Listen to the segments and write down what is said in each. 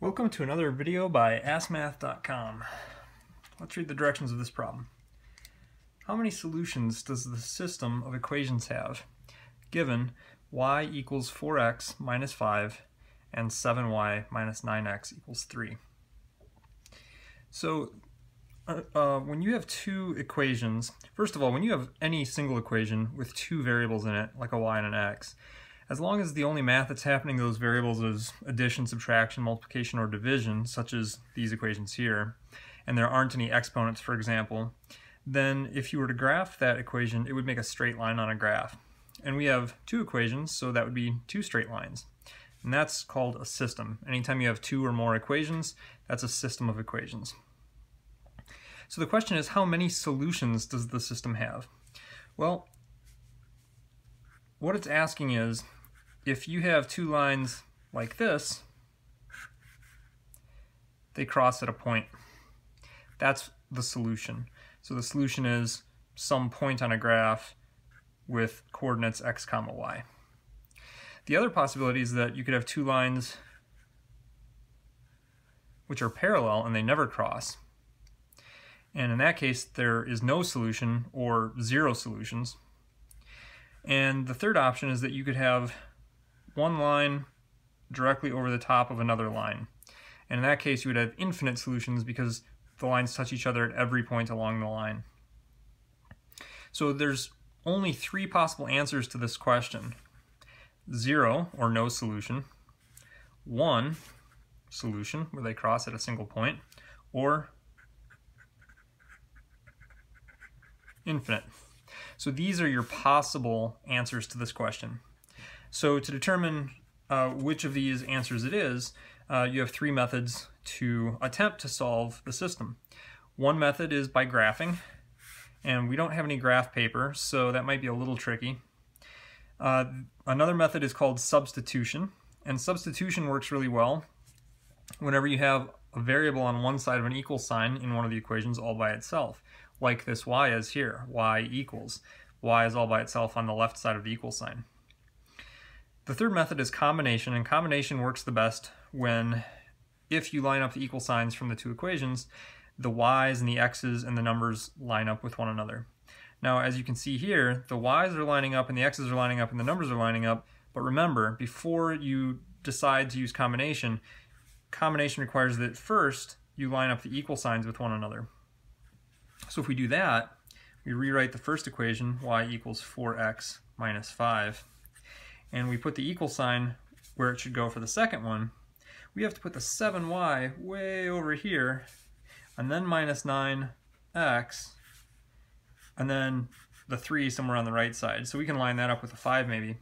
Welcome to another video by AskMath.com. Let's read the directions of this problem. How many solutions does the system of equations have, given y equals 4x minus 5 and 7y minus 9x equals 3? So when you have two equations, first of all, when you have any single equation with two variables in it, like a y and an x, as long as the only math that's happening to those variables is addition, subtraction, multiplication, or division, such as these equations here, and there aren't any exponents, for example, then if you were to graph that equation, it would make a straight line on a graph. And we have two equations, so that would be two straight lines. And that's called a system. Anytime you have two or more equations, that's a system of equations. So the question is, how many solutions does the system have? Well, what it's asking is, if you have two lines like this, they cross at a point. That's the solution. So the solution is some point on a graph with coordinates x comma y. The other possibility is that you could have two lines which are parallel and they never cross. And in that case, there is no solution or zero solutions. And the third option is that you could have one line directly over the top of another line. And in that case, you would have infinite solutions because the lines touch each other at every point along the line. So there's only three possible answers to this question. 0, or no solution, 1 solution, where they cross at a single point, or infinite. So these are your possible answers to this question. So to determine which of these answers it is, you have three methods to attempt to solve the system. One method is by graphing, and we don't have any graph paper, so that might be a little tricky. Another method is called substitution, and substitution works really well whenever you have a variable on one side of an equal sign in one of the equations all by itself, like this y is here, y equals. Y is all by itself on the left side of the equal sign. The third method is combination, and combination works the best when, if you line up the equal signs from the two equations, the y's and the x's and the numbers line up with one another. Now, as you can see here, the y's are lining up and the x's are lining up and the numbers are lining up, but remember, before you decide to use combination, combination requires that first you line up the equal signs with one another. So if we do that, we rewrite the first equation, y equals 4x minus 5, and we put the equal sign where it should go for the second one. We have to put the 7y way over here, and then minus 9x, and then the 3 somewhere on the right side. So we can line that up with a 5 maybe.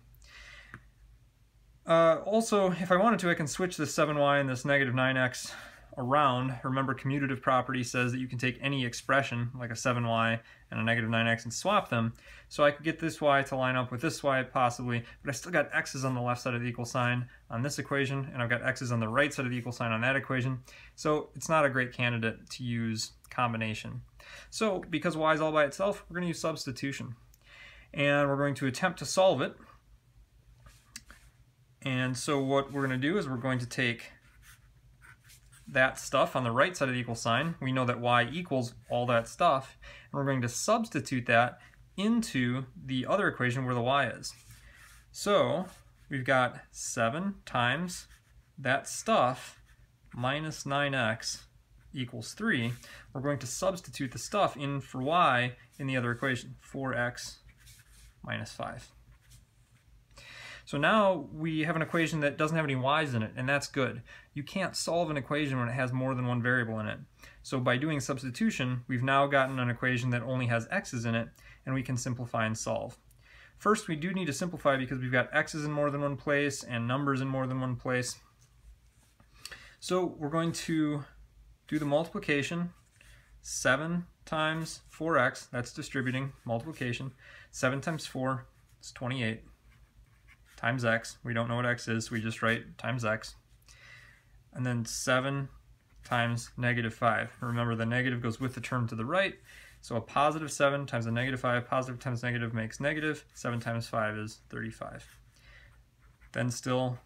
Also, if I wanted to, I can switch this 7y and this negative 9x around. Remember, commutative property says that you can take any expression, like a 7y and a negative 9x, and swap them. So I could get this y to line up with this y possibly, but I still got x's on the left side of the equal sign on this equation, and I've got x's on the right side of the equal sign on that equation. So it's not a great candidate to use combination. So because y is all by itself, we're going to use substitution. And we're going to attempt to solve it. And so what we're going to do is we're going to take that stuff on the right side of the equal sign. We know that y equals all that stuff, and we're going to substitute that into the other equation where the y is. So we've got 7 times that stuff minus 9x equals 3. We're going to substitute the stuff in for y in the other equation, 4x minus 5. So now we have an equation that doesn't have any y's in it, and that's good. You can't solve an equation when it has more than one variable in it. So by doing substitution, we've now gotten an equation that only has x's in it, and we can simplify and solve. First, we do need to simplify because we've got x's in more than one place and numbers in more than one place. So we're going to do the multiplication. 7 times 4x, that's distributing, multiplication. 7 times 4 is 28. Times x, we don't know what x is, so we just write times x. And then 7 times negative 5. Remember, the negative goes with the term to the right, so a positive 7 times a negative 5, positive times negative makes negative, 7 times 5 is 35. Then still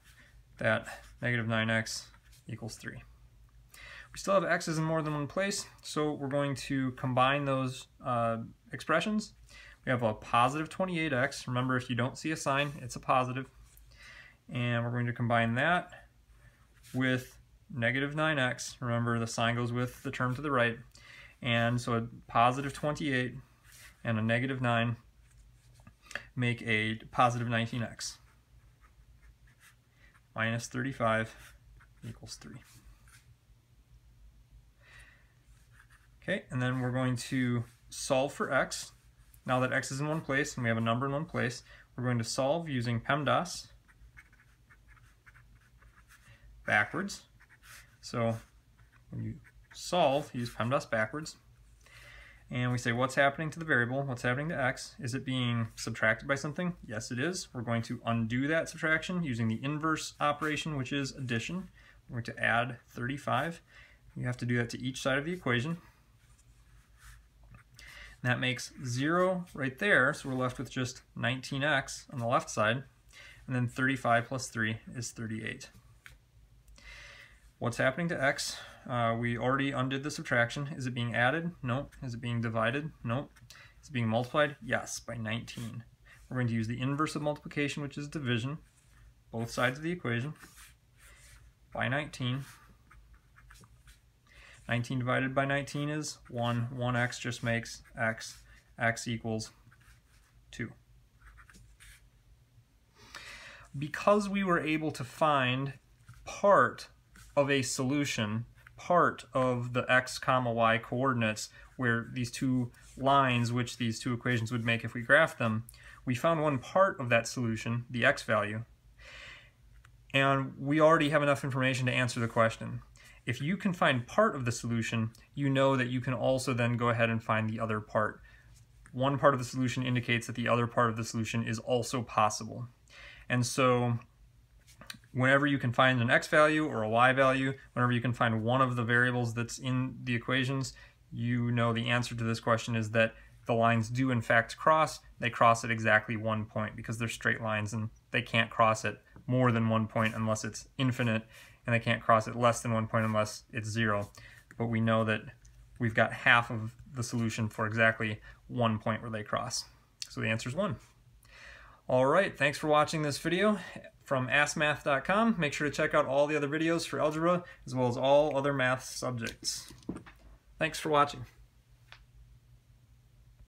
that negative 9x equals 3. We still have x's in more than one place, so we're going to combine those expressions. We have a positive 28x. Remember, if you don't see a sign, it's a positive. And we're going to combine that with negative 9x. Remember, the sign goes with the term to the right. And so a positive 28 and a negative 9 make a positive 19x. Minus 35 equals 3. Okay, and then we're going to solve for x. Now that x is in one place and we have a number in one place, we're going to solve using Pemdas backwards. So when you solve, use Pemdas backwards. And we say, what's happening to the variable? What's happening to x? Is it being subtracted by something? Yes, it is. We're going to undo that subtraction using the inverse operation, which is addition. We're going to add 35. You have to do that to each side of the equation. And that makes 0 right there, so we're left with just 19x on the left side. And then 35 plus 3 is 38. What's happening to x? We already undid the subtraction. Is it being added? No. Is it being divided? No. Is it being multiplied? Yes, by 19. We're going to use the inverse of multiplication, which is division, both sides of the equation, by 19. 19 divided by 19 is 1. 1x just makes x. X equals 2. Because we were able to find part of a solution, part of the x comma y coordinates, where these two lines, which these two equations would make if we graphed them, we found one part of that solution, the x value, and we already have enough information to answer the question. If you can find part of the solution, you know that you can also then go ahead and find the other part. One part of the solution indicates that the other part of the solution is also possible. And so whenever you can find an x value or a y value, whenever you can find one of the variables that's in the equations, you know the answer to this question is that the lines do in fact cross. They cross at exactly 1 point because they're straight lines, and they can't cross at more than 1 point unless it's infinite, and they can't cross at less than 1 point unless it's 0. But we know that we've got half of the solution for exactly 1 point where they cross. So the answer is 1. All right, thanks for watching this video from askmath.com. Make sure to check out all the other videos for algebra as well as all other math subjects. Thanks for watching.